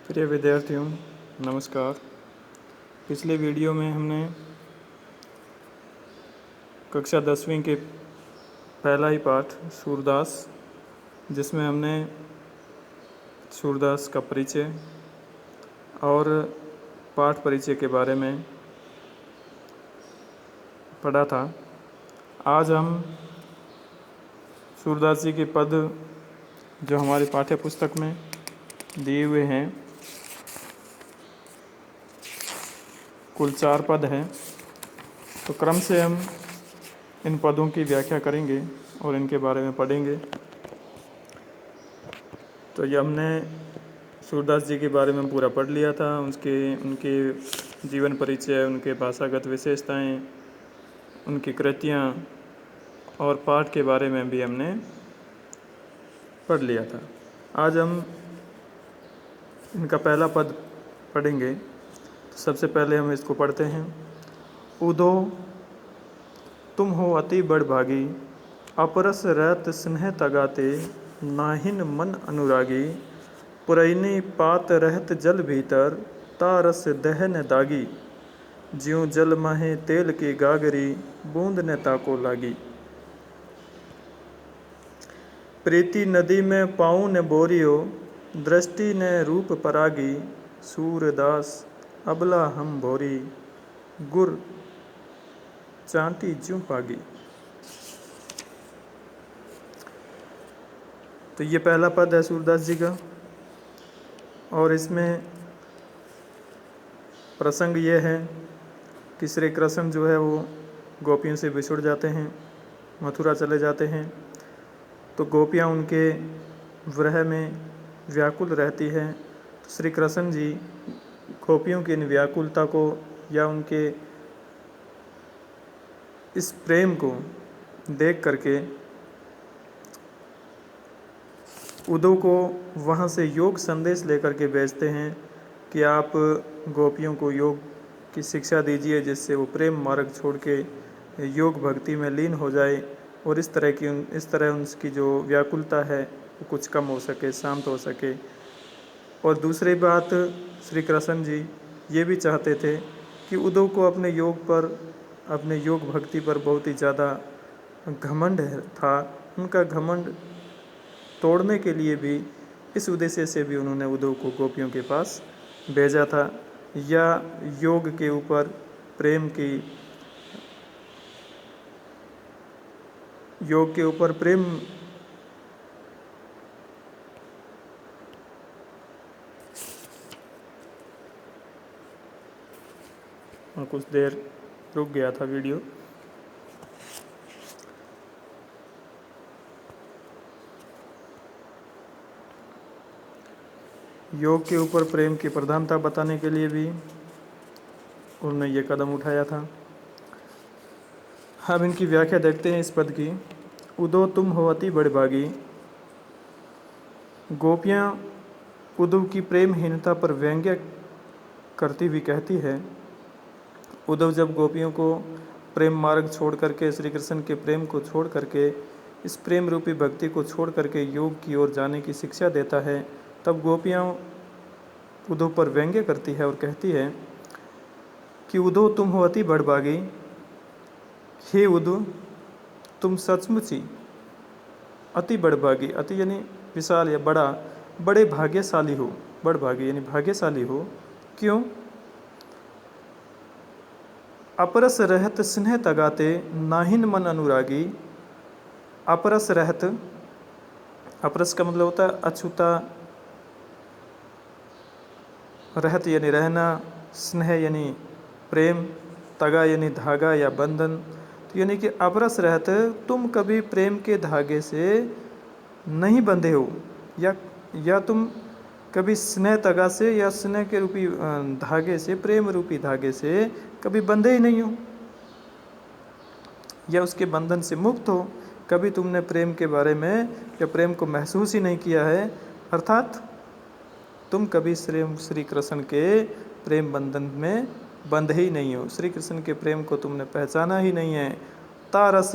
प्रिय विद्यार्थियों, नमस्कार। पिछले वीडियो में हमने कक्षा 10वीं के पहला ही पाठ सूरदास, जिसमें हमने सूरदास का परिचय और पाठ परिचय के बारे में पढ़ा था। आज हम सूरदास जी के पद जो हमारी पाठ्य पुस्तक में दिए हुए हैं, कुल 4 पद हैं, तो क्रम से हम इन पदों की व्याख्या करेंगे और इनके बारे में पढ़ेंगे। तो ये हमने सूरदास जी के बारे में पूरा पढ़ लिया था। उनके जीवन परिचय, उनके भाषागत विशेषताएं, उनकी कृतियाँ और पाठ के बारे में भी हमने पढ़ लिया था। आज हम इनका पहला पद पढ़ेंगे। तो सबसे पहले हम इसको पढ़ते हैं। उदो तुम हो अति बड़भागी, अपरस रहत स्नेह तगाते, नाहिन मन अनुरागी, पुरैनी पात रहत जल भीतर, तारस दहन दागी, ज्यों जल माहे तेल की गागरी, बूंद ने ताको लागी। प्रीति नदी में पाऊँ ने बोरियो, दृष्टि ने रूप परागी, सूरदास अबला हम भोरी, गुर चांटी ज्यों पागी। तो ये पहला पद है सूरदास जी का, और इसमें प्रसंग ये है कि श्री कृष्ण जो है वो गोपियों से बिछुड़ जाते हैं, मथुरा चले जाते हैं। तो गोपियाँ उनके विरह में व्याकुल रहती हैं। तो श्री कृष्ण जी गोपियों की इन व्याकुलता को या उनके इस प्रेम को देख करके उदो को वहाँ से योग संदेश लेकर के भेजते हैं कि आप गोपियों को योग की शिक्षा दीजिए, जिससे वो प्रेम मार्ग छोड़ के योग भक्ति में लीन हो जाए और इस तरह उनकी जो व्याकुलता है वो कुछ कम हो सके, शांत हो सके। और दूसरी बात, श्री कृष्ण जी ये भी चाहते थे कि उदो को अपने योग भक्ति पर बहुत ही ज़्यादा घमंड था। उनका घमंड तोड़ने के लिए भी, इस उद्देश्य से भी उन्होंने उदो को गोपियों के पास भेजा था, या योग के ऊपर प्रेम कुछ देर रुक गया था वीडियो। योग के ऊपर प्रेम की प्रधानता बताने के लिए भी उन्होंने ये कदम उठाया था। अब इनकी व्याख्या देखते हैं इस पद की। उदो तुम हो अति बड़भागी। गोपियाँ उद्धव की प्रेमहीनता पर व्यंग्य करती हुई कहती है। उद्धव जब गोपियों को प्रेम मार्ग छोड़ करके, श्री कृष्ण के प्रेम को छोड़ करके, इस प्रेम रूपी भक्ति को छोड़ करके योग की ओर जाने की शिक्षा देता है, तब गोपियाँ उद्धव पर व्यंग्य करती है और कहती है कि उद्धव तुम हो अति बड़भागी। हे उद्धव, तुम सचमुच ही अति बड़भागी, अति यानी विशाल या बड़ा, बड़े भाग्यशाली हो। बड़भागी यानी भाग्यशाली हो। क्यों? अपरस रहत स्नेह तगाते, नाहिन मन अनुरागी। अपरस रहत, अपरस का मतलब होता है अछूता, रहत यानी रहना, स्नेह यानी प्रेम, तगा यानी धागा या बंधन। तो यानी कि अपरस रहत, तुम कभी प्रेम के धागे से नहीं बंधे हो, या तुम कभी स्नेह तगा से या स्नेह के रूपी धागे से, प्रेम रूपी धागे से कभी बंधे ही नहीं हो, या उसके बंधन से मुक्त हो। कभी तुमने प्रेम के बारे में या प्रेम को महसूस ही नहीं किया है, अर्थात तुम कभी श्री कृष्ण के प्रेम बंधन में बंधे ही नहीं हो, श्री कृष्ण के प्रेम को तुमने पहचाना ही नहीं है। तारस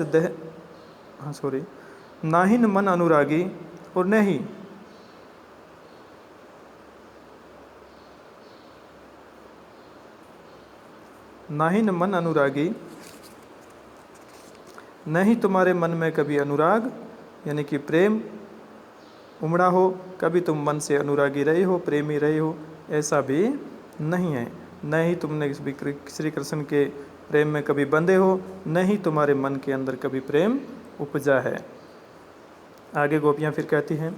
नाहिन मन अनुरागी, और नहीं ना ही न मन अनुरागी, न ही तुम्हारे मन में कभी अनुराग यानी कि प्रेम उमड़ा हो, कभी तुम मन से अनुरागी रहे हो, प्रेमी रहे हो, ऐसा भी नहीं है। न ही तुमने श्री कृष्ण के प्रेम में कभी बंधे हो, न ही तुम्हारे मन के अंदर कभी प्रेम उपजा है। आगे गोपियाँ फिर कहती हैं,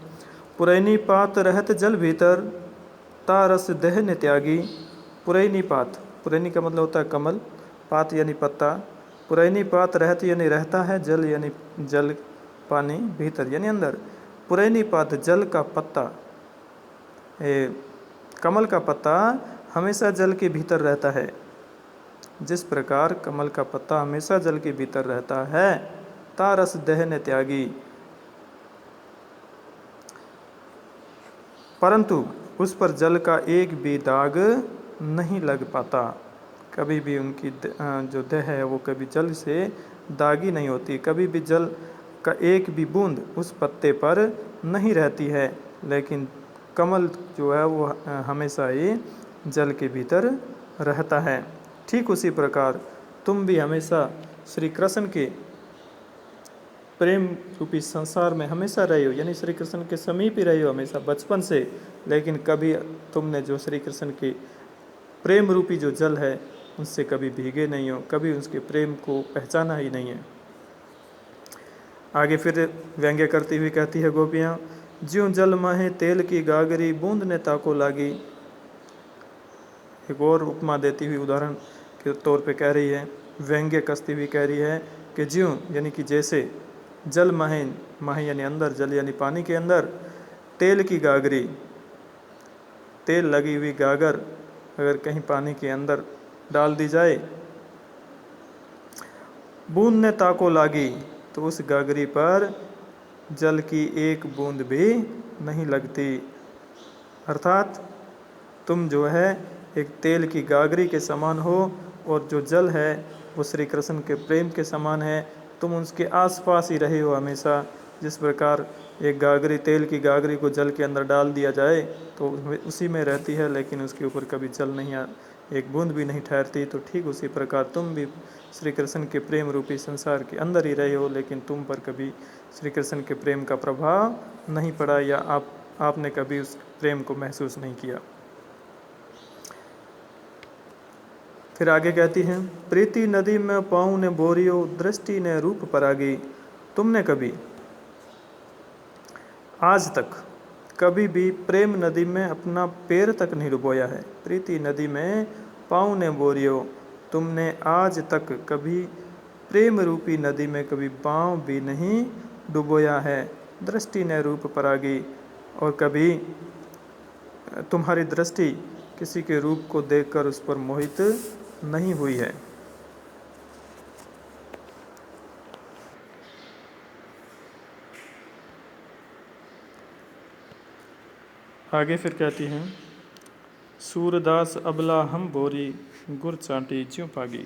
पुरैनी पात रहत जल भीतर, तारस दहन त्यागी। पुरैनी पात, पुरैनी का मतलब होता है कमल, पात यानी पत्ता। पुरैनी पात रहत यानी रहता है, जल यानी जल पानी, भीतर यानी अंदर। पुरैनी पात जल का पत्ता, कमल का पत्ता हमेशा जल के भीतर रहता है। जिस प्रकार कमल का पत्ता हमेशा जल के भीतर रहता है, तारस दहन त्यागी, परंतु उस पर जल का एक भी दाग नहीं लग पाता। कभी भी उनकी जो देह है वो कभी जल से दागी नहीं होती, कभी भी जल का एक भी बूंद उस पत्ते पर नहीं रहती है। लेकिन कमल जो है वो हमेशा ही जल के भीतर रहता है। ठीक उसी प्रकार तुम भी हमेशा श्री कृष्ण के प्रेम रूपी संसार में हमेशा रहे हो, यानी श्री कृष्ण के समीप ही रहे हो हमेशा बचपन से, लेकिन कभी तुमने जो श्री कृष्ण के प्रेम रूपी जो जल है उससे कभी भीगे नहीं हो, कभी उसके प्रेम को पहचाना ही नहीं है। आगे फिर व्यंग्य करती हुई कहती है गोपियाँ, ज्यों जल माहे तेल की गागरी, बूंद ने ताको लागी। एक और उपमा देती हुई उदाहरण के तौर पे कह रही है, व्यंग्य कसती हुई कह रही है कि ज्यों यानी कि जैसे, जल माहे, माहे यानी अंदर, जल यानी पानी के अंदर, तेल की गागरी, तेल लगी हुई गागर अगर कहीं पानी के अंदर डाल दी जाए, बूंद ने ताको लागी, तो उस गागरी पर जल की एक बूंद भी नहीं लगती। अर्थात तुम जो है एक तेल की गागरी के समान हो, और जो जल है वो श्री कृष्ण के प्रेम के समान है। तुम उसके आसपास ही रहे हो हमेशा। जिस प्रकार एक गागरी, तेल की गागरी को जल के अंदर डाल दिया जाए तो उसी में रहती है, लेकिन उसके ऊपर कभी जल नहीं एक बूंद भी नहीं ठहरती। तो ठीक उसी प्रकार तुम भी श्री कृष्ण के प्रेम रूपी संसार के अंदर ही रहे हो, लेकिन तुम पर कभी श्री कृष्ण के प्रेम का प्रभाव नहीं पड़ा, या आपने कभी उस प्रेम को महसूस नहीं किया। फिर आगे कहती हैं, प्रीति नदी में पाँव ने बोरियो, दृष्टि ने रूप परागी। तुमने कभी आज तक कभी भी प्रेम नदी में अपना पैर तक नहीं डुबोया है। प्रीति नदी में पाँव ने बोरियो, तुमने आज तक कभी प्रेम रूपी नदी में कभी पाँव भी नहीं डुबोया है। दृष्टि ने रूप परागी, और कभी तुम्हारी दृष्टि किसी के रूप को देखकर उस पर मोहित नहीं हुई है। आगे फिर कहती हैं, सूरदास अबला हम बोरी, गुर चांटी ज्यों पागी।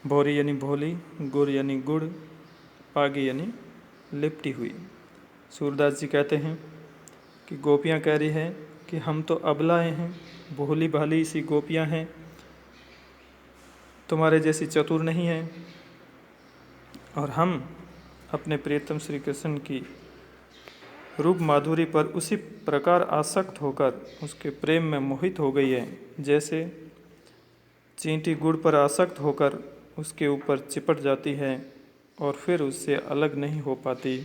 बोरी यानी भोली, गुर यानी गुड़, पागी यानी लिपटी हुई। सूरदास जी कहते हैं कि गोपियाँ कह रही हैं कि हम तो अबलाएँ हैं, भोली भाली सी गोपियाँ हैं, तुम्हारे जैसी चतुर नहीं हैं, और हम अपने प्रियतम श्री कृष्ण की रूप माधुरी पर उसी प्रकार आसक्त होकर उसके प्रेम में मोहित हो गई है, जैसे चींटी गुड़ पर आसक्त होकर उसके ऊपर चिपट जाती है और फिर उससे अलग नहीं हो पाती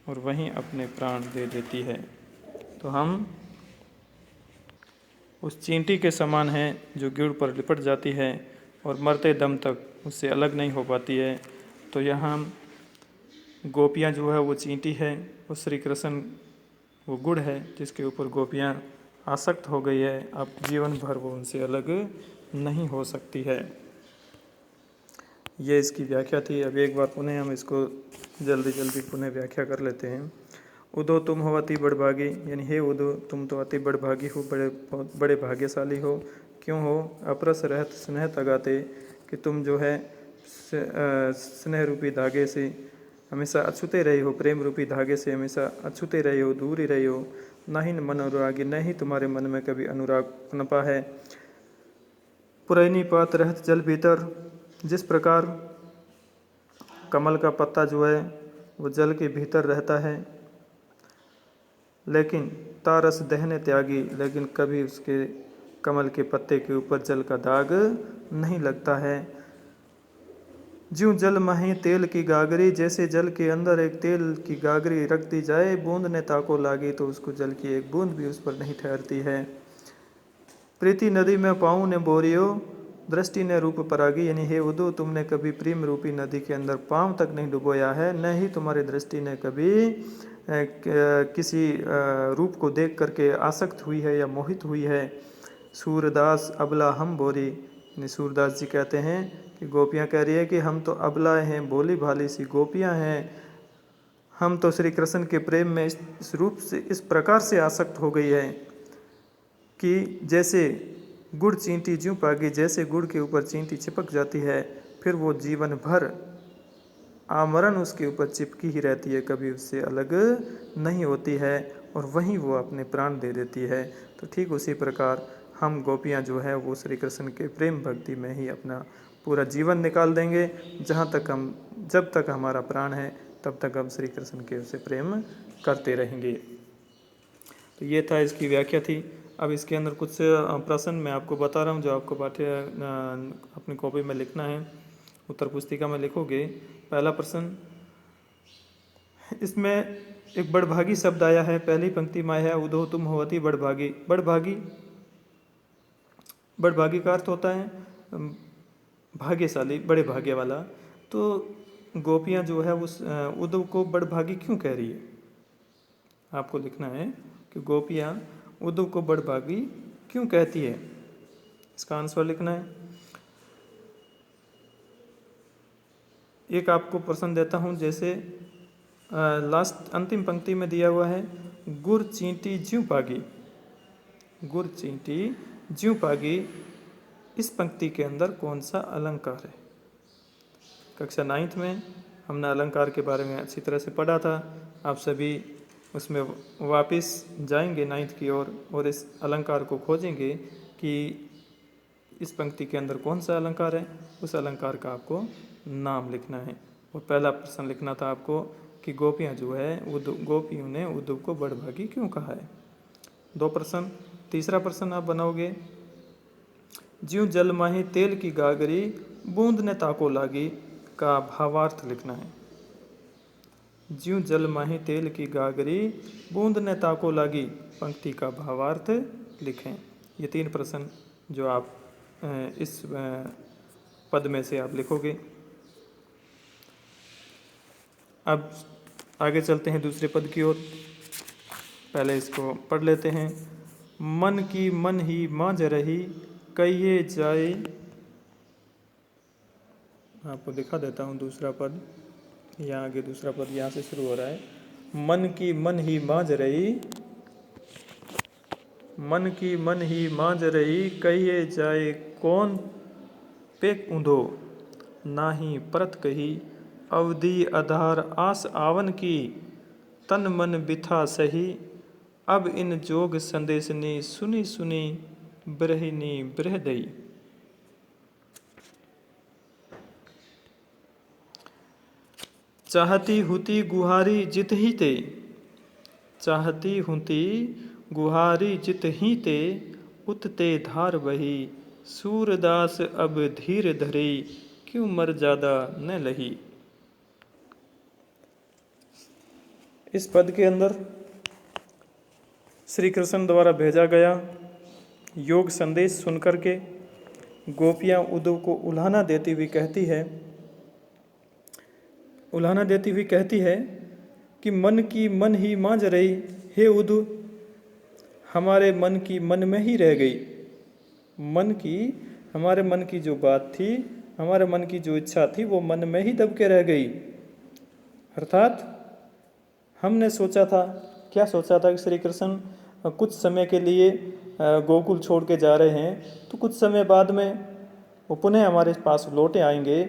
और वहीं अपने प्राण दे देती है। तो हम उस चींटी के समान हैं जो गुड़ पर लिपट जाती है और मरते दम तक उससे अलग नहीं हो पाती है। तो यहाँ गोपियाँ जो है वो चींटी है, वो श्री कृष्ण वो गुड़ है जिसके ऊपर गोपियाँ आसक्त हो गई है। अब जीवन भर वो उनसे अलग नहीं हो सकती है। ये इसकी व्याख्या थी। अब एक बार पुनः हम इसको जल्दी पुनः व्याख्या कर लेते हैं। उदो तुम हो अति बड़भागी, यानी हे उदो तुम तो अति बड़भागी हो, बड़े भाग्यशाली हो। क्यों हो? अपरस रहत स्नेह तगाते, कि तुम जो है स्नेह रूपी धागे से हमेशा अछूते रहे हो, प्रेम रूपी धागे से हमेशा अछूते रहे हो, दूर ही रहे हो। ना ही मन अनुरागी, न ही तुम्हारे मन में कभी अनुराग पनपा है। पुरैनी पात रहत जल भीतर। जिस प्रकार कमल का पत्ता जो है वो जल के भीतर रहता है, लेकिन तारस दहने त्यागी, लेकिन कभी उसके कमल के पत्ते के ऊपर जल का दाग नहीं लगता है। ज्यों जल महे तेल की गागरी, जैसे जल के अंदर एक तेल की गागरी रख दी जाए, बूंद ने ताको लागी तो उसको जल की एक बूंद भी उस पर नहीं ठहरती है। प्रीति नदी में पाँव ने बोरियो, दृष्टि ने रूप परागी, यानी हे उद्धव तुमने कभी प्रेम रूपी नदी के अंदर पाँव तक नहीं डुबोया है, न ही तुम्हारी दृष्टि ने कभी किसी रूप को देख करके आसक्त हुई है या मोहित हुई है। सूरदास अबला हम बोरी, यानी सूरदास जी कहते हैं कि गोपियाँ कह रही है कि हम तो अबला हैं, भोली भाली सी गोपियाँ हैं, हम तो श्री कृष्ण के प्रेम में इस रूप से इस प्रकार से आसक्त हो गई है कि जैसे गुड़ चींटी ज्यों पागी, जैसे गुड़ के ऊपर चींटी चिपक जाती है, फिर वो जीवन भर आमरण उसके ऊपर चिपकी ही रहती है, कभी उससे अलग नहीं होती है और वहीं वो अपने प्राण दे देती है। तो ठीक उसी प्रकार हम गोपियाँ जो है वो श्री कृष्ण के प्रेम भक्ति में ही अपना पूरा जीवन निकाल देंगे। जब तक हमारा प्राण है तब तक हम श्री कृष्ण के उसे प्रेम करते रहेंगे। तो ये था, इसकी व्याख्या थी। अब इसके अंदर कुछ प्रश्न मैं आपको बता रहा हूँ जो आपको अपनी कॉपी में लिखना है, उत्तर पुस्तिका में लिखोगे। पहला प्रश्न, इसमें एक बड़भागी शब्द आया है, पहली पंक्ति में है उदो तुम होवती बड़भागी। बड़भागी का अर्थ होता है भाग्यशाली, बड़े भाग्य वाला। तो गोपियाँ जो है उस उद्धव को बड़भागी क्यों कह रही है, आपको लिखना है कि गोपियाँ उद्धव को बड़भागी क्यों कहती है, इसका आंसर लिखना है। एक आपको प्रश्न देता हूँ, जैसे लास्ट अंतिम पंक्ति में दिया हुआ है गुड़ चींटी ज्यों पागी, गुड़ चींटी ज्यों पागी, इस पंक्ति के अंदर कौन सा अलंकार है। कक्षा 9th में हमने अलंकार के बारे में अच्छी तरह से पढ़ा था, आप सभी उसमें वापस जाएंगे 9th की ओर और इस अलंकार को खोजेंगे कि इस पंक्ति के अंदर कौन सा अलंकार है, उस अलंकार का आपको नाम लिखना है। और पहला प्रश्न लिखना था आपको कि गोपियाँ जो है गोपियों ने उद्धव को बड़भागी क्यों कहा है। 2 प्रश्न। तीसरा प्रश्न आप बनाओगे, ज्यों जल माही तेल की गागरी, बूंद ने ताको लागी का भावार्थ लिखना है। ज्यों जल माही तेल की गागरी, बूंद ने ताको लागी पंक्ति का भावार्थ लिखें। ये 3 प्रश्न जो आप इस पद में से आप लिखोगे। अब आगे चलते हैं दूसरे पद की ओर, पहले इसको पढ़ लेते हैं। मन की मन ही मांझ रही, कहिए जाए, आपको दिखा देता हूँ दूसरा पद, यहाँ आगे दूसरा पद यहाँ से शुरू हो रहा है। मन की मन ही मांझ रही, मन की मन ही मांझ रही, कहिए जाए कौन पेक ऊंधो, नाही परत कही, अवधि आधार आस आवन की, तन मन बिथा सही, अब इन जोग संदेशनी, सुनी सुनी ब्रहिनी ब्रहदई। चाहती हुती गुहारी जित ही ते, चाहती हुती गुहारी जित ही ते, उतते धार बही, सूरदास अब धीर धरी, क्यों मर ज्यादा न लही। इस पद के अंदर श्री कृष्ण द्वारा भेजा गया योग संदेश सुनकर के गोपियाँ उद्धव को उल्हाना देती हुई कहती है कि मन की मन ही मांझ रही, हे उद्धव हमारे मन की मन में ही रह गई। हमारे मन की जो बात थी, हमारे मन की जो इच्छा थी वो मन में ही दब के रह गई। अर्थात हमने सोचा था, क्या सोचा था कि श्री कृष्ण कुछ समय के लिए गोकुल छोड़ के जा रहे हैं, तो कुछ समय बाद में वो पुनः हमारे पास लौटे आएंगे,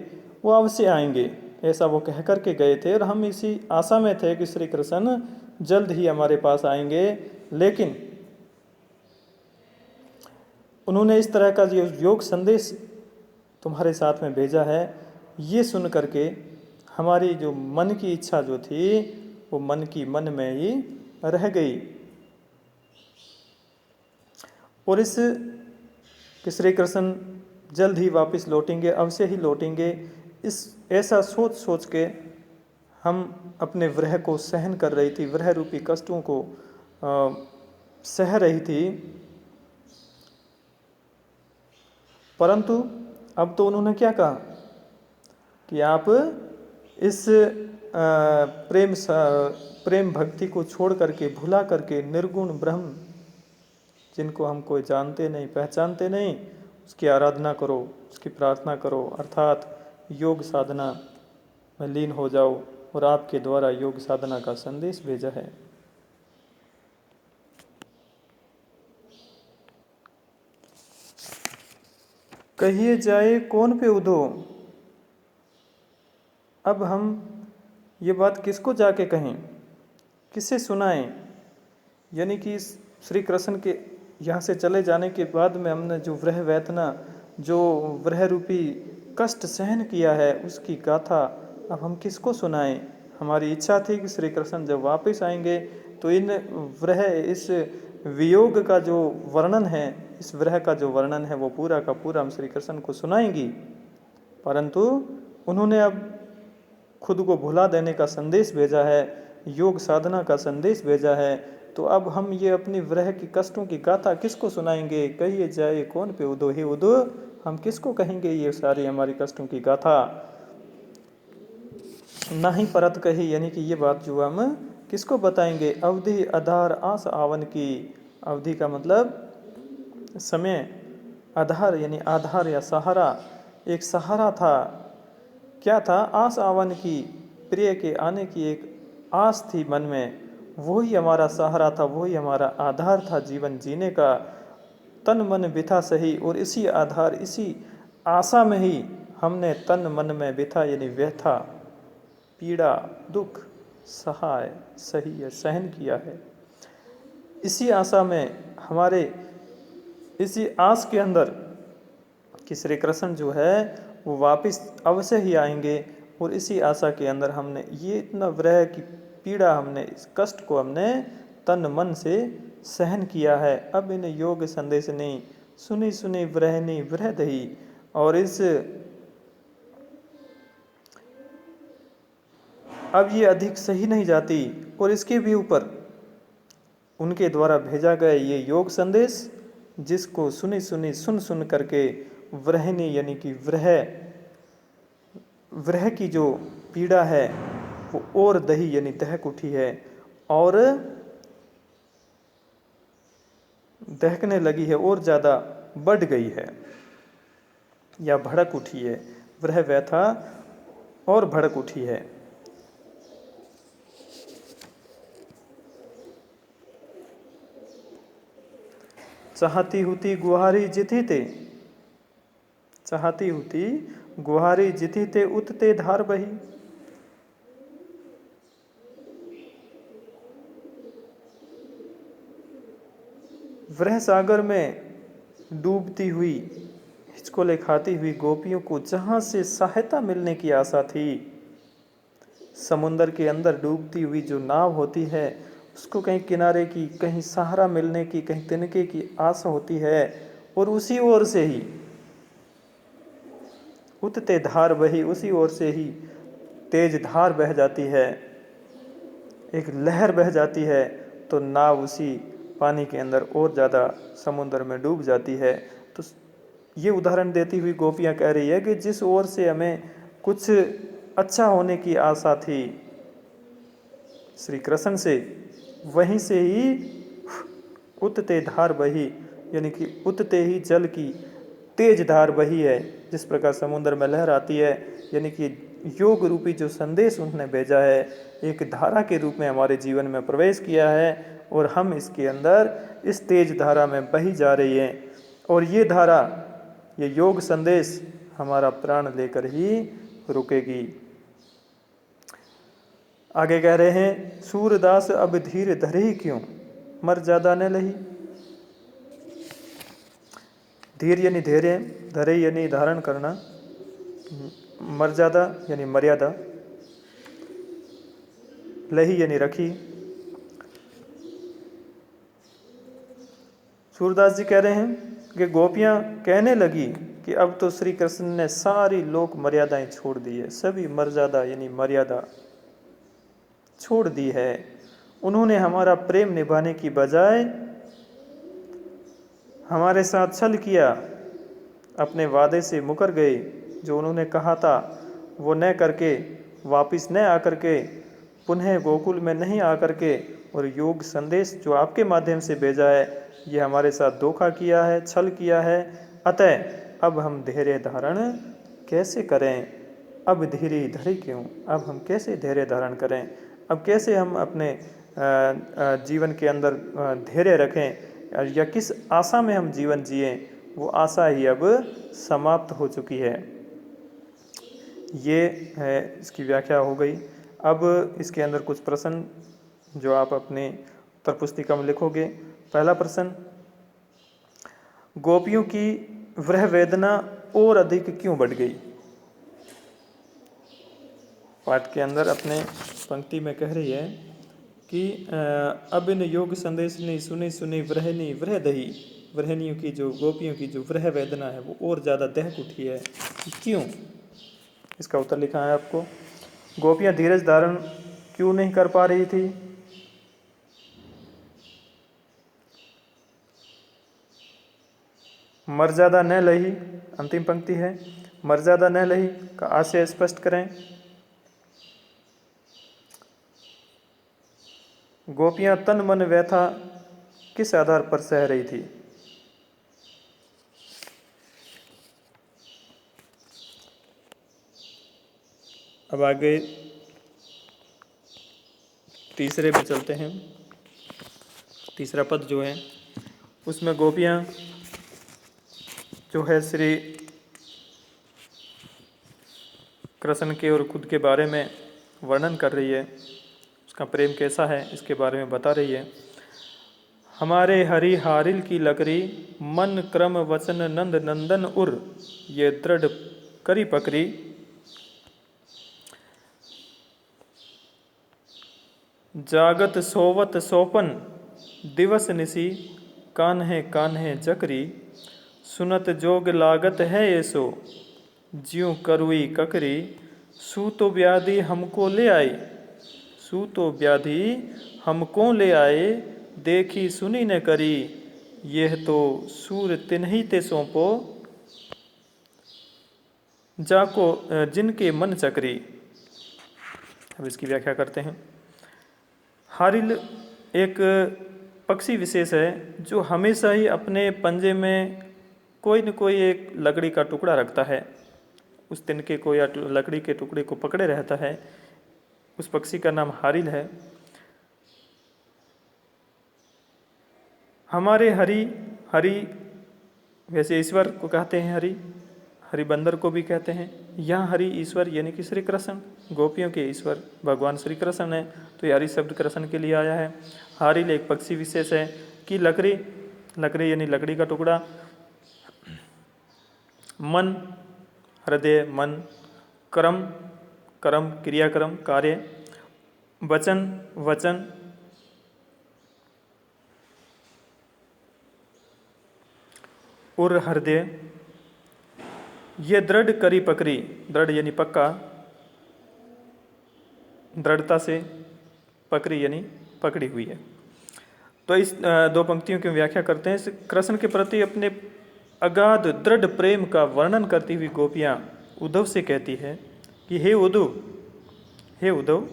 वो अवश्य आएंगे, ऐसा वो कह कर के गए थे। और हम इसी आशा में थे कि श्री कृष्ण जल्द ही हमारे पास आएंगे। लेकिन उन्होंने इस तरह का जो योग संदेश तुम्हारे साथ में भेजा है, ये सुन करके हमारी जो मन की इच्छा जो थी वो मन में ही रह गई। और इस कि श्री कृष्ण जल्द ही वापस लौटेंगे, अवश्य ही लौटेंगे, इस ऐसा सोच सोच के हम अपने विरह को सहन कर रही थी, विरह रूपी कष्टों को सह रही थी। परंतु अब तो उन्होंने क्या कहा कि आप इस प्रेम भक्ति को छोड़ करके, भुला करके निर्गुण ब्रह्म जिनको हम कोई जानते नहीं, पहचानते नहीं, उसकी आराधना करो, उसकी प्रार्थना करो, अर्थात योग साधना में लीन हो जाओ। और आपके द्वारा योग साधना का संदेश भेजा है। कहिए जाए कौन पे उदो। अब हम ये बात किसको जाके कहें, किसे सुनाएं? यानी कि श्री कृष्ण के यहाँ से चले जाने के बाद में हमने जो विरह वेदना, जो विरह रूपी कष्ट सहन किया है, उसकी गाथा अब हम किसको सुनाएं? हमारी इच्छा थी कि श्री कृष्ण जब वापस आएंगे तो इन विरह, इस वियोग का जो वर्णन है, इस विरह का जो वर्णन है, वो पूरा का पूरा हम श्री कृष्ण को सुनाएंगी। परंतु उन्होंने अब खुद को भुला देने का संदेश भेजा है, योग साधना का संदेश भेजा है। तो अब हम ये अपनी विरह की कष्टों की गाथा किसको सुनाएंगे? कहिए जाए कौन पे उदो, हे उदो, हम किसको कहेंगे ये सारी हमारी कष्टों की गाथा? ना ही परत कही, यानी कि ये बात जो हम किसको बताएंगे? अवधि आधार आस आवन की। अवधि का मतलब समय, आधार यानी आधार या सहारा, एक सहारा था। क्या था? आस आवन की, प्रिय के आने की एक आस थी मन में, वही हमारा सहारा था, वही हमारा आधार था जीवन जीने का। तन मन बिथा सही, और इसी आधार, इसी आशा में ही हमने तन मन में बिथा यानी व्यथा, पीड़ा, दुख सहाय, सही है, सहन किया है। इसी आशा में, हमारे इसी आस के अंदर कि श्री कृष्ण जो है वो वापस अवश्य ही आएंगे, और इसी आशा के अंदर हमने ये इतना विरह की पीड़ा, हमने इस कष्ट को हमने तन मन से सहन किया है। अब इन योग संदेश ने सुनी सुनी विरहनी विरह दही, और इस अब ये अधिक सही नहीं जाती। और इसके भी ऊपर उनके द्वारा भेजा गया ये योग संदेश, जिसको सुनी सुनी सुन सुन करके विरहनी यानी कि विरह की जो पीड़ा है वो और दही यानी दहक उठी है, और दहकने लगी है, और ज़्यादा बढ़ गई है या भड़क उठी है। विरह व्यथा और भड़क उठी है। चाहती हुती गुहारी जिथि ते, चाहती हुती गुहारी जिथि ते उतते धार बही। विरह सागर में डूबती हुई, हिचकोले खाती हुई गोपियों को जहाँ से सहायता मिलने की आशा थी, समुंदर के अंदर डूबती हुई जो नाव होती है, उसको कहीं किनारे की, कहीं सहारा मिलने की, कहीं तिनके की आशा होती है, और उसी ओर से ही उतते धार बही, उसी ओर से ही तेज धार बह जाती है, एक लहर बह जाती है, तो नाव उसी पानी के अंदर और ज़्यादा समुद्र में डूब जाती है। तो ये उदाहरण देती हुई गोपियाँ कह रही है कि जिस ओर से हमें कुछ अच्छा होने की आशा थी श्री कृष्ण से, वहीं से ही उतते धार बही, यानी कि उतते ही जल की तेज धार बही है। जिस प्रकार समुद्र में लहर आती है, यानी कि योग रूपी जो संदेश उन्होंने भेजा है, एक धारा के रूप में हमारे जीवन में प्रवेश किया है, और हम इसके अंदर इस तेज धारा में बही जा रही है। और ये धारा, ये योग संदेश हमारा प्राण लेकर ही रुकेगी। आगे कह रहे हैं, सूरदास अब धीर धरे क्यों, मर ज्यादा न लही। धीर यानी धैर्य, धैर्य यानी धारण करना, मर्यादा यानी मर्यादा, लही यानी रखी। सूरदास जी कह रहे हैं कि गोपियाँ कहने लगी कि अब तो श्री कृष्ण ने सारी लोक मर्यादाएं छोड़ दी है, सभी मर्यादा यानी मर्यादा छोड़ दी है। उन्होंने हमारा प्रेम निभाने की बजाय हमारे साथ छल किया, अपने वादे से मुकर गए। जो उन्होंने कहा था वो न करके, वापिस न आकर के, पुनः गोकुल में नहीं आकर के, और योग संदेश जो आपके माध्यम से भेजा है, ये हमारे साथ धोखा किया है, छल किया है। अतः अब हम धैर्य धारण कैसे करें? अब धीरे धीरे क्यों? अब हम कैसे धैर्य धारण करें? अब कैसे हम अपने जीवन के अंदर धैर्य रखें, या किस आशा में हम जीवन जिएं? वो आशा ही अब समाप्त हो चुकी है। ये है, इसकी व्याख्या हो गई। अब इसके अंदर कुछ प्रश्न जो आप अपने उत्तर पुस्तिका में लिखोगे। पहला प्रश्न, गोपियों की वह वेदना और अधिक क्यों बढ़ गई? पाठ के अंदर अपने पंक्ति में कह रही है कि अब इन योग संदेश ने सुनी सुनी व्रहनी व्रह दही, व्रहनियों की जो गोपियों की जो व्रह वेदना है वो और ज़्यादा दहक उठी है। क्यों? इसका उत्तर लिखा है आपको। गोपियाँ धीरज धारण क्यों नहीं कर पा रही थी? मर्यादा न लही, अंतिम पंक्ति है, मर्यादा न लही का आशय स्पष्ट करें। गोपियाँ तन मन व्यथा किस आधार पर सह रही थी? अब आगे तीसरे पे चलते हैं। तीसरा पद जो है उसमें गोपियाँ जो है श्री कृष्ण के और खुद के बारे में वर्णन कर रही है, उसका प्रेम कैसा है इसके बारे में बता रही है। हमारे हरि हारिल की लकड़ी, मन क्रम वचन नंद नंदन उर, ये दृढ़ करी पकड़ी। जागत सोवत सोपन दिवस निसी, कान्हे कान्हे जकरी। सुनत जोग लागत है ऐसो, ज्यों करुई ककरी। सूतो व्याधि हमको ले आई, सूतो व्याधि हमको ले आए। देखी सुनी न करी, यह तो सूर तिन्ही ते सौंपो। जाको जिनके मन चकरी। अब इसकी व्याख्या करते हैं। हारिल एक पक्षी विशेष है जो हमेशा ही अपने पंजे में कोई न कोई एक लकड़ी का टुकड़ा रखता है, उस तिनके को या लकड़ी के टुकड़े को पकड़े रहता है। उस पक्षी का नाम हारिल है। हमारे हरि, हरि वैसे ईश्वर को कहते हैं, हरि हरि बंदर को भी कहते हैं। यहाँ हरि ईश्वर यानी कि श्री कृष्ण, गोपियों के ईश्वर भगवान श्री कृष्ण है, तो ये हरि शब्द कृष्ण के लिए आया है। हारिल एक पक्षी विशेष है कि लकड़ी, लकड़ी यानी लकड़ी का टुकड़ा। मन हृदय मन, कर्म कर्म क्रियाक्रम कार्य, वचन वचन, और हृदय, ये दृढ़ करी पकड़ी। दृढ़ यानी पक्का, दृढ़ता से, पकड़ी यानी पकड़ी हुई है। तो इस दो पंक्तियों की व्याख्या करते हैं। कृष्ण के प्रति अपने अगाध दृढ़ प्रेम का वर्णन करती हुई गोपियाँ उद्धव से कहती है कि हे उद्धव, हे उद्धव,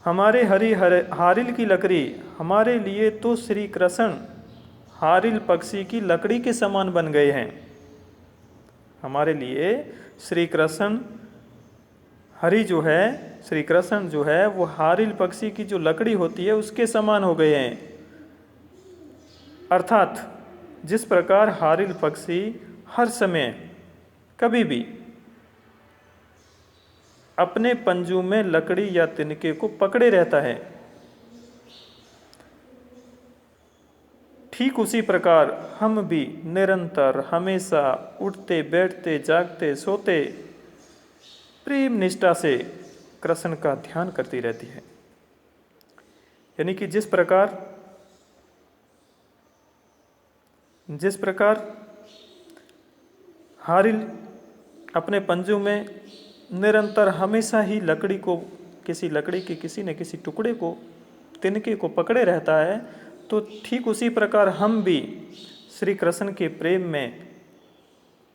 हमारे हरि हारिल की लकड़ी, हमारे लिए तो श्री कृष्ण हारिल पक्षी की लकड़ी के समान बन गए हैं। हमारे लिए श्री कृष्ण, हरि जो है, श्री कृष्ण जो है वो हारिल पक्षी की जो लकड़ी होती है उसके समान हो गए हैं। अर्थात जिस प्रकार हारिल पक्षी हर समय कभी भी अपने पंजों में लकड़ी या तिनके को पकड़े रहता है, ठीक उसी प्रकार हम भी निरंतर हमेशा उठते बैठते जागते सोते प्रेम निष्ठा से कृष्ण का ध्यान करती रहती है। यानी कि जिस प्रकार हारिल अपने पंजों में निरंतर हमेशा ही लकड़ी को, किसी लकड़ी के किसी न किसी टुकड़े को, तिनके को पकड़े रहता है, तो ठीक उसी प्रकार हम भी श्री कृष्ण के प्रेम में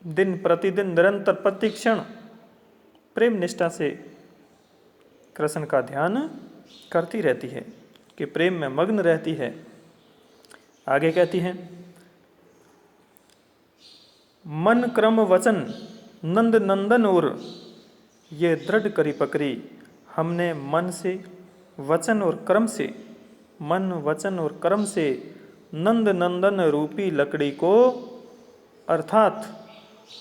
दिन प्रतिदिन निरंतर प्रतिक्षण प्रेम निष्ठा से कृष्ण का ध्यान करती रहती है, कि प्रेम में मग्न रहती है। आगे कहती हैं, मन क्रम वचन नंद नंदन और ये दृढ़ करी पकड़ी, हमने मन से वचन और कर्म से, मन वचन और कर्म से नंद नंदन रूपी लकड़ी को, अर्थात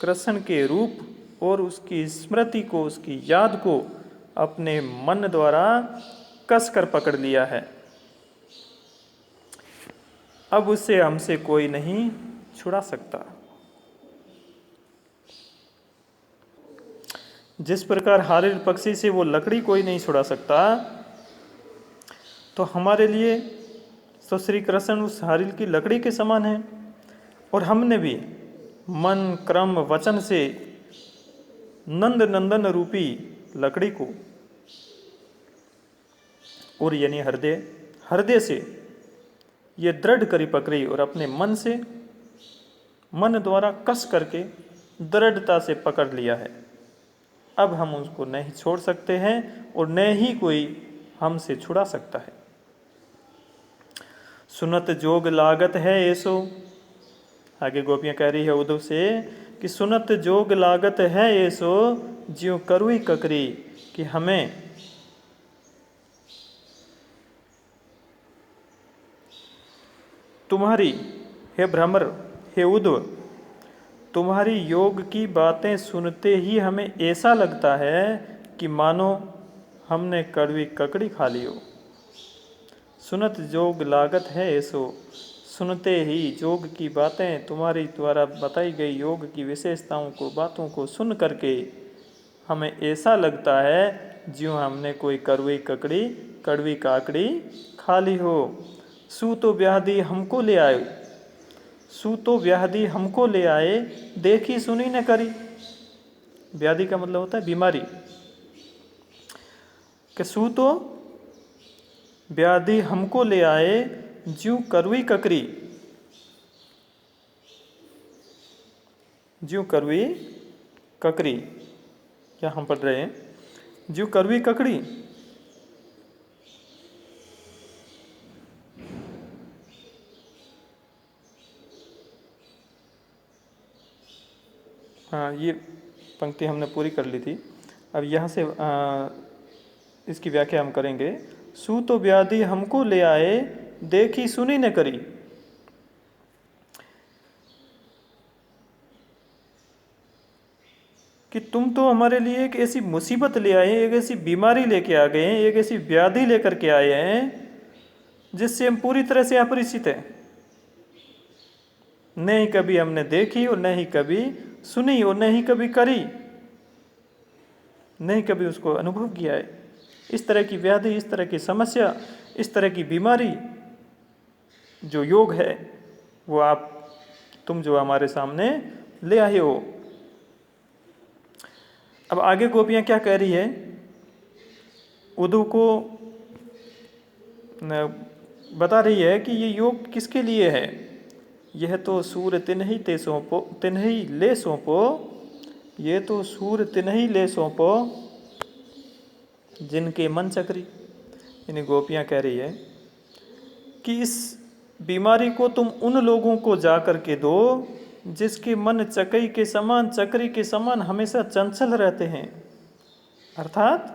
कृष्ण के रूप और उसकी स्मृति को, उसकी याद को अपने मन द्वारा कसकर पकड़ लिया है। अब उसे हमसे कोई नहीं छुड़ा सकता। जिस प्रकार हारिल पक्षी से वो लकड़ी कोई नहीं छुड़ा सकता, तो हमारे लिए तो श्री कृष्ण उस हारिल की लकड़ी के समान है। और हमने भी मन क्रम वचन से नंद नंदन रूपी लकड़ी को, और यानी हृदय से ये दृढ़ करी पकड़ी और अपने मन द्वारा कस करके दृढ़ता से पकड़ लिया है। अब हम उसको नहीं छोड़ सकते हैं और न ही कोई हमसे छुड़ा सकता है। सुनत जोग लागत है ऐसो, आगे गोपियां कह रही है उद्धव से कि सुनत जोग लागत है ऐसो, ज्यों करुई ककरी, कि हमें तुम्हारी, हे भ्रमर, हे उद्धव, तुम्हारी योग की बातें सुनते ही हमें ऐसा लगता है कि मानो हमने कड़वी ककड़ी खा ली हो। सुनत जोग लागत है ऐसो, सुनते ही योग की बातें, तुम्हारी द्वारा बताई गई योग की विशेषताओं को, बातों को सुन करके हमें ऐसा लगता है ज्यों हमने कोई कड़वी काकड़ी खा ली हो। सू तो व्याधि हमको ले आए, सू तो व्याधि हमको ले आए, देखी सुनी न करी। व्याधि का मतलब होता है बीमारी, कि सू तो व्याधि हमको ले आए, ज्यों करुई ककरी, ज्यों करुई ककरी, क्या हम पढ़ रहे हैं, ज्यों करुई ककड़ी। हाँ, ये पंक्ति हमने पूरी कर ली थी। अब यहाँ से इसकी व्याख्या हम करेंगे। सू तो व्याधि हमको ले आए, देखी सुनी न करी। कि तुम तो हमारे लिए एक ऐसी मुसीबत ले आए, एक ऐसी बीमारी लेके आ गए हैं, एक ऐसी व्याधि लेकर के आए हैं जिससे हम पूरी तरह से अपरिचित हैं। न ही कभी हमने देखी और न ही कभी सुनी और न ही कभी करी, नहीं कभी उसको अनुभव किया है। इस तरह की व्याधि, इस तरह की समस्या, इस तरह की बीमारी जो योग है, वो तुम जो हमारे सामने ले आए हो। अब आगे गोपियां क्या कह रही है, उद्धव को बता रही है कि ये योग किसके लिए है। यह तो सूर तिन्ही ते सौंपो, तिन्ही ले सौंपो, ये तो सूर तिन्ही ले सौंपो, जिनके मन चक्री। यानी गोपियां कह रही है कि इस बीमारी को तुम उन लोगों को जा कर के दो जिसके मन चकई के समान, चक्री के समान हमेशा चंचल रहते हैं, अर्थात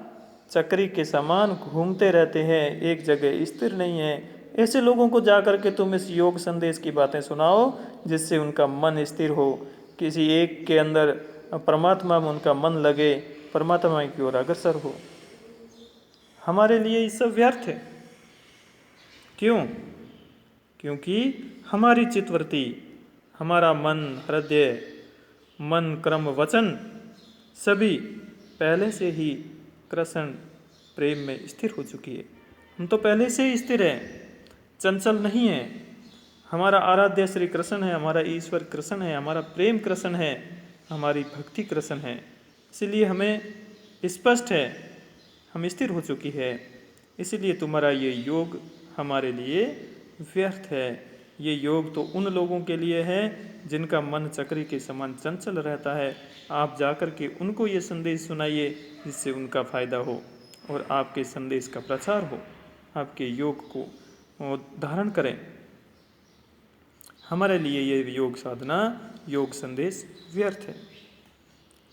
चक्री के समान घूमते रहते हैं, एक जगह स्थिर नहीं है। ऐसे लोगों को जा कर के तुम इस योग संदेश की बातें सुनाओ जिससे उनका मन स्थिर हो, किसी एक के अंदर परमात्मा में उनका मन लगे, परमात्मा की ओर अग्रसर हो। हमारे लिए ये सब व्यर्थ है। क्यों? क्योंकि हमारी चित्तवृत्ति, हमारा मन, हृदय, मन, कर्म, वचन सभी पहले से ही कृष्ण प्रेम में स्थिर हो चुकी है। हम तो पहले से ही स्थिर हैं, चंचल नहीं है। हमारा आराध्य श्री कृष्ण है, हमारा ईश्वर कृष्ण है, हमारा प्रेम कृष्ण है, हमारी भक्ति कृष्ण है। इसलिए हमें स्पष्ट है, हम स्थिर हो चुकी है। इसलिए तुम्हारा ये योग हमारे लिए व्यर्थ है। ये योग तो उन लोगों के लिए है जिनका मन चक्री के समान चंचल रहता है। आप जाकर के उनको ये संदेश सुनाइए जिससे उनका फायदा हो और आपके संदेश का प्रचार हो, आपके योग को वो धारण करें। हमारे लिए ये योग साधना, योग संदेश व्यर्थ है।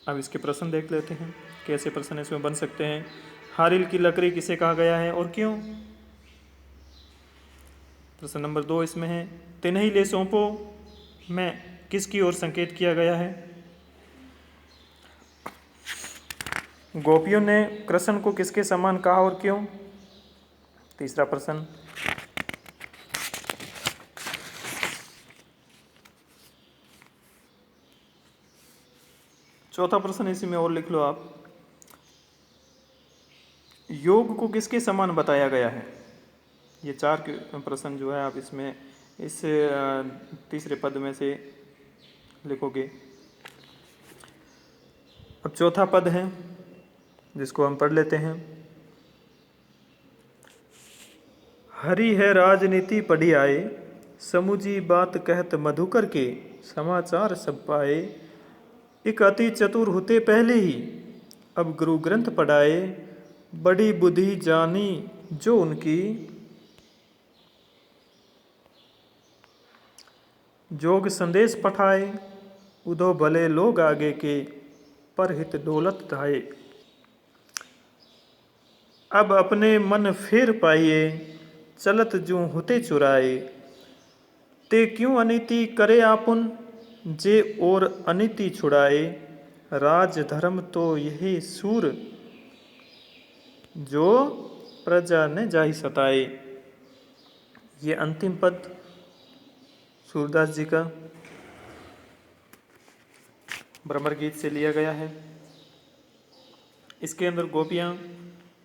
अब इसके प्रश्न देख लेते हैं, कैसे प्रश्न इसमें बन सकते हैं। हारिल की लकड़ी किसे कहा गया है और क्यों? प्रश्न नंबर 2 इसमें है, तिन्हीं ले सौंपो में किसकी ओर संकेत किया गया है? गोपियों ने कृष्ण को किसके समान कहा और क्यों? तीसरा प्रश्न, चौथा प्रश्न इसी में और लिख लो आप, योग को किसके समान बताया गया है? ये 4 प्रश्न जो है आप इसमें इस तीसरे पद में से लिखोगे। अब चौथा पद है जिसको हम पढ़ लेते हैं। हरि है राजनीति पढ़ी आए, समूजी बात कहत मधुकर के, समाचार सब पाए, एक अति चतुर होते पहले ही, अब गुरु ग्रंथ पढ़ाए, बड़ी बुद्धि जानी जो उनकी, जोग संदेश पठाए, उदो भले लोग आगे के, पर हित दौलत ढाए। अब अपने मन फेर पाइए, चलत जूं होते चुराए, ते क्यों अनिति करे आपुन, जे और अनिति छुड़ाए, राज धर्म तो यही सूर, जो प्रजा ने जाहि सताए। ये अंतिम पद सूरदास जी का भ्रमर गीत से लिया गया है। इसके अंदर गोपियाँ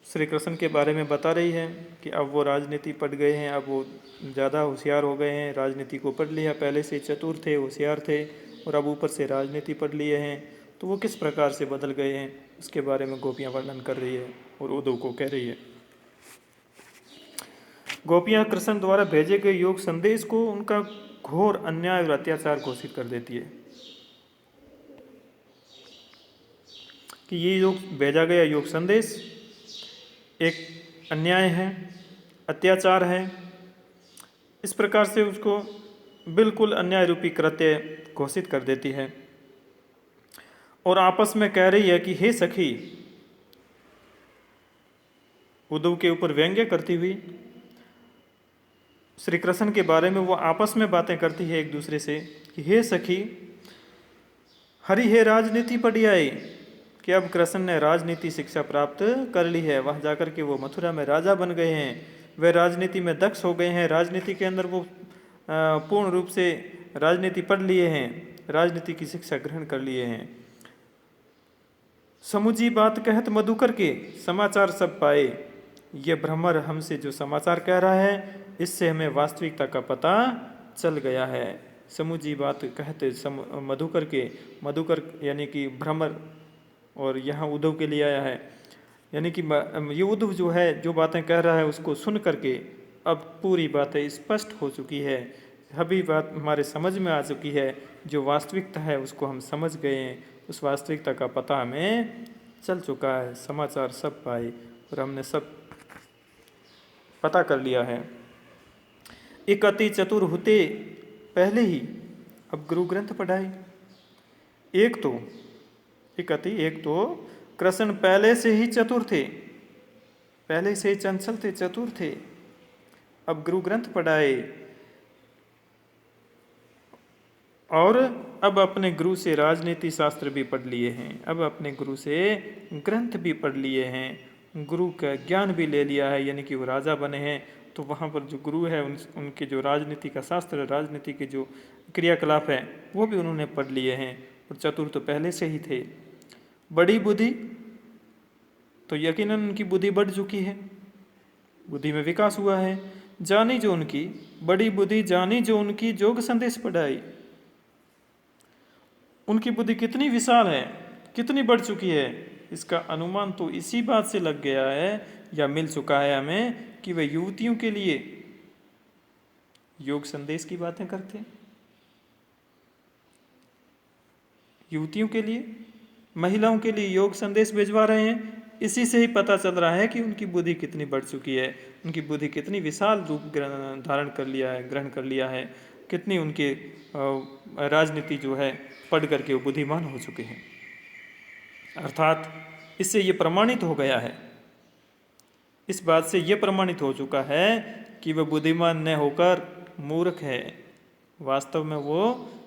श्री कृष्ण के बारे में बता रही है कि अब वो राजनीति पढ़ गए हैं, अब वो ज़्यादा होशियार हो गए हैं, राजनीति को पढ़ लिया, पहले से चतुर थे, होशियार थे और अब ऊपर से राजनीति पढ़ लिए हैं, तो वो किस प्रकार से बदल गए हैं उसके बारे में गोपियाँ वर्णन कर रही है और उद्धव को कह रही है। गोपियाँ कृष्ण द्वारा भेजे गए योग संदेश को उनका घोर अन्याय और अत्याचार घोषित कर देती है कि ये योग भेजा गया योग संदेश एक अन्याय है, अत्याचार है। इस प्रकार से उसको बिल्कुल अन्याय रूपी कृत्य घोषित कर देती है और आपस में कह रही है कि हे सखी, उद्धव के ऊपर व्यंग्य करती हुई श्री कृष्ण के बारे में वो आपस में बातें करती है एक दूसरे से कि हे सखी, हरि है राजनीति पढ़ी आई, कि अब कृष्ण ने राजनीति शिक्षा प्राप्त कर ली है, वहाँ जाकर के वो मथुरा में राजा बन गए हैं, वे राजनीति में दक्ष हो गए हैं, राजनीति के अंदर वो पूर्ण रूप से राजनीति पढ़ लिए हैं, राजनीति की शिक्षा ग्रहण कर लिए हैं। समुझी बात कहत मधुकर के, समाचार सब पाए। ये भ्रमर हमसे जो समाचार कह रहा है इससे हमें वास्तविकता का पता चल गया है। समुझी बात कहते मधुकर के, मधुकर यानी कि भ्रमर, और यहाँ उद्धव के लिए आया है, यानी कि ये उद्धव जो है जो बातें कह रहा है उसको सुन करके अब पूरी बातें स्पष्ट हो चुकी है, अभी बात हमारे समझ में आ चुकी है, जो वास्तविकता है उसको हम समझ गए हैं, उस वास्तविकता का पता हमें चल चुका है, समाचार सब पाए और हमने सब पता कर लिया है। एक अति चतुर होते पहले ही, अब गुरु ग्रंथ पढ़ाए। एक तो कृष्ण पहले से ही चतुर थे, पहले से ही चंचल थे, चतुर थे, अब गुरु ग्रंथ पढ़ाए और अब अपने गुरु से राजनीति शास्त्र भी पढ़ लिए हैं, अब अपने गुरु से ग्रंथ भी पढ़ लिए हैं, गुरु का ज्ञान भी ले लिया है, यानी कि वो राजा बने हैं तो वहाँ पर जो गुरु है उनके जो राजनीति का शास्त्र, राजनीति के जो क्रियाकलाप है वो भी उन्होंने पढ़ लिए हैं, और चतुर तो पहले से ही थे। बड़ी बुद्धि, तो यकीनन उनकी बुद्धि बढ़ चुकी है, बुद्धि में विकास हुआ है। जानी जो उनकी बड़ी बुद्धि, जानी जो उनकी जोग संदेश पढ़ाई। उनकी बुद्धि कितनी विशाल है, कितनी बढ़ चुकी है, इसका अनुमान तो इसी बात से लग गया है या मिल चुका है हमें कि वे युवतियों के लिए योग संदेश की बातें करते हैं, युवतियों के लिए, महिलाओं के लिए योग संदेश भिजवा रहे हैं। इसी से ही पता चल रहा है कि उनकी बुद्धि कितनी बढ़ चुकी है, उनकी बुद्धि कितनी विशाल रूप धारण कर लिया है, ग्रहण कर लिया है, कितनी उनके राजनीति जो है पढ़ करके वो बुद्धिमान हो चुके हैं। अर्थात इससे ये प्रमाणित हो गया है, इस बात से ये प्रमाणित हो चुका है कि वह बुद्धिमान न होकर मूर्ख है। वास्तव में वो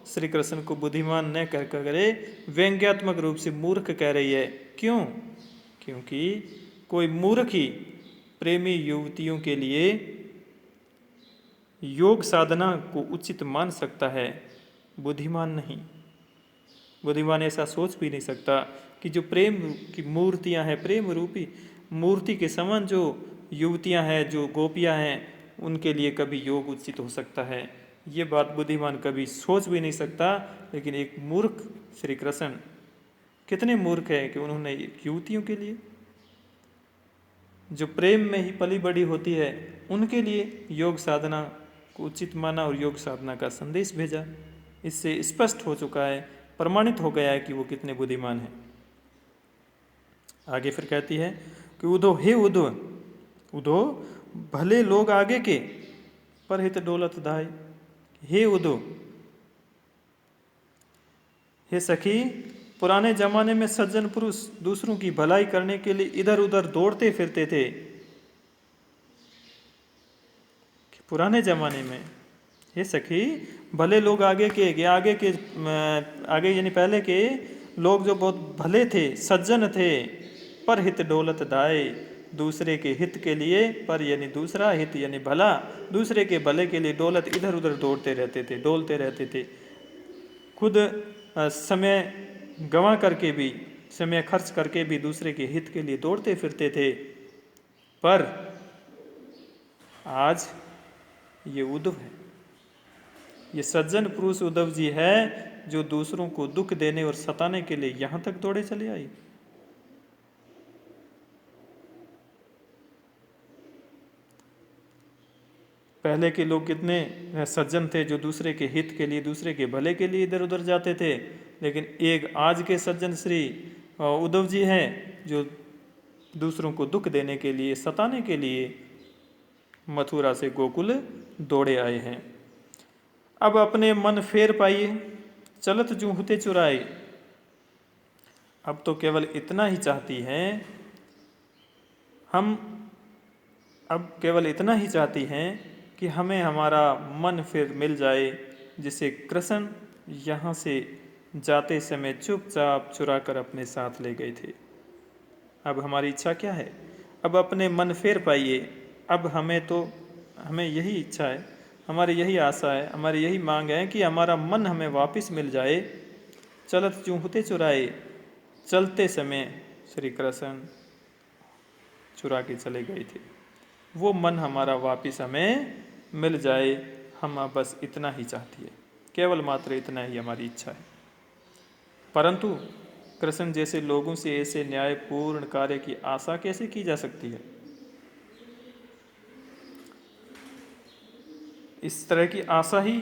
श्री कृष्ण को बुद्धिमान न कह करे, व्यंग्यात्मक रूप से मूर्ख कह रही है। क्यों? क्योंकि कोई मूर्ख ही प्रेमी युवतियों के लिए योग साधना को उचित मान सकता है, बुद्धिमान नहीं। बुद्धिमान ऐसा सोच भी नहीं सकता कि जो प्रेम की मूर्तियां हैं, प्रेम रूपी मूर्ति के समान जो युवतियां हैं, जो गोपियां हैं, उनके लिए कभी योग उचित हो सकता है, ये बात बुद्धिमान कभी सोच भी नहीं सकता। लेकिन एक मूर्ख श्री कृष्ण कितने मूर्ख है कि उन्होंने युवतियों के लिए जो प्रेम में ही पली बड़ी होती है उनके लिए योग साधना को उचित माना और योग साधना का संदेश भेजा। इससे स्पष्ट हो चुका है, प्रमाणित हो गया है कि वो कितने बुद्धिमान हैं। आगे फिर कहती है कि उदो हे उदो, उदो भले लोग आगे के पर हित डोलत दाय। हे उदो, हे सखी, पुराने जमाने में सज्जन पुरुष दूसरों की भलाई करने के लिए इधर उधर दौड़ते फिरते थे। पुराने जमाने में हे सखी, भले लोग आगे के आगे यानी पहले के लोग जो बहुत भले थे, सज्जन थे, पर हित डोलत दाए, दूसरे के हित के लिए, पर यानी दूसरा, हित यानी भला, दूसरे के भले के लिए डोलत इधर उधर दौड़ते रहते थे, डोलते रहते थे। खुद समय गंवा करके भी, समय खर्च करके भी दूसरे के हित के लिए दौड़ते फिरते थे। पर आज ये उद्धव है, ये सज्जन पुरुष उद्धव जी है जो दूसरों को दुख देने और सताने के लिए यहां तक दौड़े चले आए। पहले के लोग कितने सज्जन थे जो दूसरे के हित के लिए, दूसरे के भले के लिए इधर उधर जाते थे। लेकिन एक आज के सज्जन श्री उद्धव जी हैं जो दूसरों को दुख देने के लिए, सताने के लिए मथुरा से गोकुल दौड़े आए हैं। अब अपने मन फेर पाइए, चलत जूं हुते चुराए। अब तो केवल इतना ही चाहती हैं हम, अब केवल इतना ही चाहती हैं कि हमें हमारा मन फिर मिल जाए, जिसे कृष्ण यहाँ से जाते समय चुपचाप चुरा कर अपने साथ ले गए थे। अब हमारी इच्छा क्या है? अब अपने मन फेर पाइए। अब हमें यही इच्छा है, हमारी यही आशा है, हमारी यही मांग है कि हमारा मन हमें वापस मिल जाए। चलत जूं हुते चुराए, चलते समय श्री कृष्ण चुरा के चले गए थे, वो मन हमारा वापस हमें मिल जाए। हम बस इतना ही चाहती है, केवल मात्र इतना ही हमारी इच्छा है। परंतु कृष्ण जैसे लोगों से ऐसे न्यायपूर्ण कार्य की आशा कैसे की जा सकती है? इस तरह की आशा ही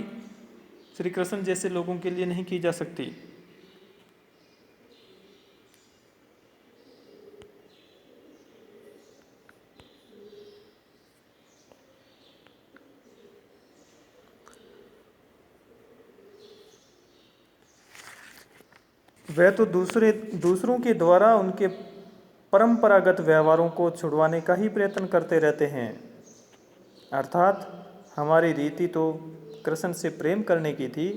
श्री कृष्ण जैसे लोगों के लिए नहीं की जा सकती। वह तो दूसरों के द्वारा उनके परंपरागत व्यवहारों को छुड़वाने का ही प्रयत्न करते रहते हैं। अर्थात हमारी रीति तो कृष्ण से प्रेम करने की थी,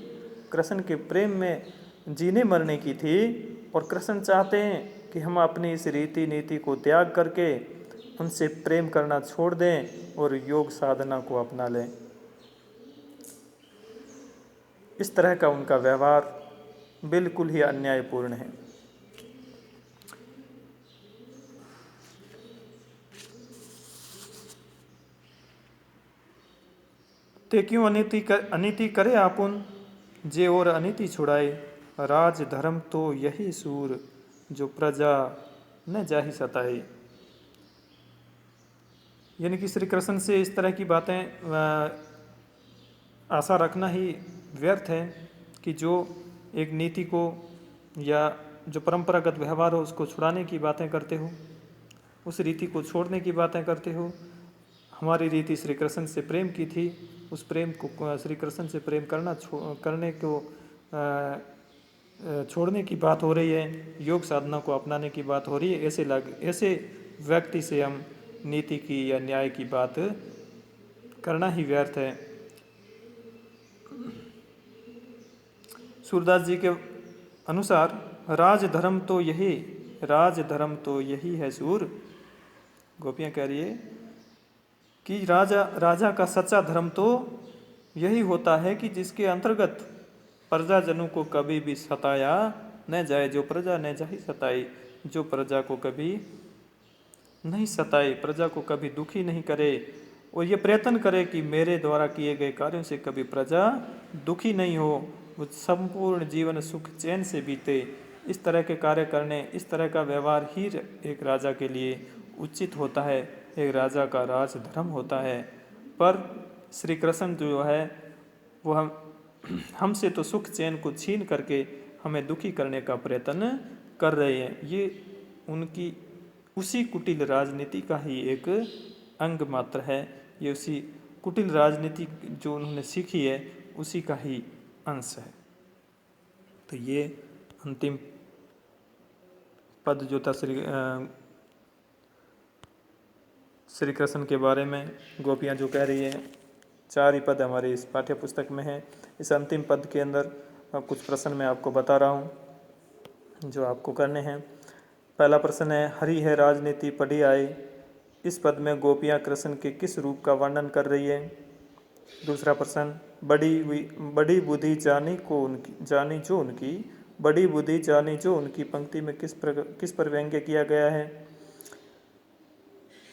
कृष्ण के प्रेम में जीने मरने की थी, और कृष्ण चाहते हैं कि हम अपनी इस रीति नीति को त्याग करके उनसे प्रेम करना छोड़ दें और योग साधना को अपना लें। इस तरह का उनका व्यवहार बिल्कुल ही अन्यायपूर्ण है। ते क्यों अनिति करे आपुन, जे और अनिति छुड़ाए। राज धर्म तो यही सूर, जो प्रजा न जाहि सताए। यानी कि श्री कृष्ण से इस तरह की बातें आशा रखना ही व्यर्थ है कि जो एक नीति को या जो परंपरागत व्यवहार हो उसको छुड़ाने की बातें करते हो, उस रीति को छोड़ने की बातें करते हो। हमारी रीति श्री कृष्ण से प्रेम की थी, उस प्रेम को श्री कृष्ण से प्रेम करने को छोड़ने की बात हो रही है, योग साधना को अपनाने की बात हो रही है। ऐसे व्यक्ति से हम नीति की या न्याय की बात करना ही व्यर्थ है। सूरदास जी के अनुसार राज धर्म तो यही है सूर। गोपियाँ कह रही है कि राजा का सच्चा धर्म तो यही होता है कि जिसके अंतर्गत प्रजाजनों को कभी भी सताया न जाए, जो प्रजा न जाहि सताई, जो प्रजा को कभी नहीं सताए, प्रजा को कभी दुखी नहीं करे और ये प्रयत्न करे कि मेरे द्वारा किए गए कार्यों से कभी प्रजा दुखी नहीं हो, वो संपूर्ण जीवन सुख चैन से बीते। इस तरह के कार्य करने, इस तरह का व्यवहार ही एक राजा के लिए उचित होता है, एक राजा का राज धर्म होता है। पर श्री कृष्ण जो है वो हमसे तो सुख चैन को छीन करके हमें दुखी करने का प्रयत्न कर रहे हैं। ये उनकी उसी कुटिल राजनीति का ही एक अंग मात्र है, ये उसी कुटिल राजनीति जो उन्होंने सीखी है उसी का ही अंश है। तो ये अंतिम पद जो था श्री कृष्ण के बारे में गोपियाँ जो कह रही है, 4 ही पद हमारी इस पाठ्य पुस्तक में है। इस अंतिम पद के अंदर कुछ प्रश्न मैं आपको बता रहा हूँ जो आपको करने हैं। पहला प्रश्न है, हरि है राजनीति पढ़ी आए। इस पद में गोपियाँ कृष्ण के किस रूप का वर्णन कर रही है। दूसरा प्रश्न, बड़ी बुद्धि जानी जो उनकी, बड़ी बुद्धि जानी जो उनकी पंक्ति में किस पर व्यंग्य किया गया है।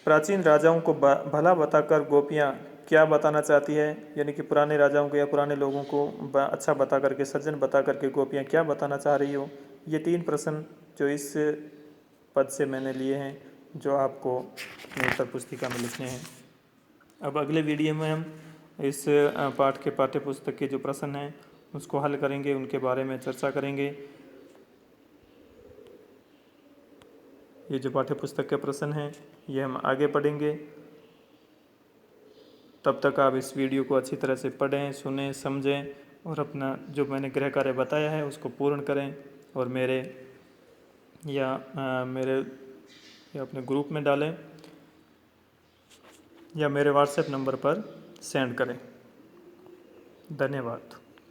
प्राचीन राजाओं को भला बताकर गोपियाँ क्या बताना चाहती है, यानी कि पुराने राजाओं को या पुराने लोगों को अच्छा बता करके, सज्जन बता करके गोपियाँ क्या बताना चाह रही हो। ये 3 प्रश्न जो इस पद से मैंने लिए हैं, जो आपको अपने उत्तर पुस्तिका में लिखने हैं। अब अगले वीडियो में हम इस पाठ के पाठ्य पुस्तक के जो प्रश्न हैं उसको हल करेंगे, उनके बारे में चर्चा करेंगे। ये जो पाठ्य पुस्तक के प्रश्न हैं ये हम आगे पढ़ेंगे। तब तक आप इस वीडियो को अच्छी तरह से पढ़ें, सुनें, समझें और अपना जो मैंने गृह कार्य बताया है उसको पूर्ण करें और मेरे अपने ग्रुप में डालें या मेरे व्हाट्सएप नंबर पर सेंड करें। धन्यवाद।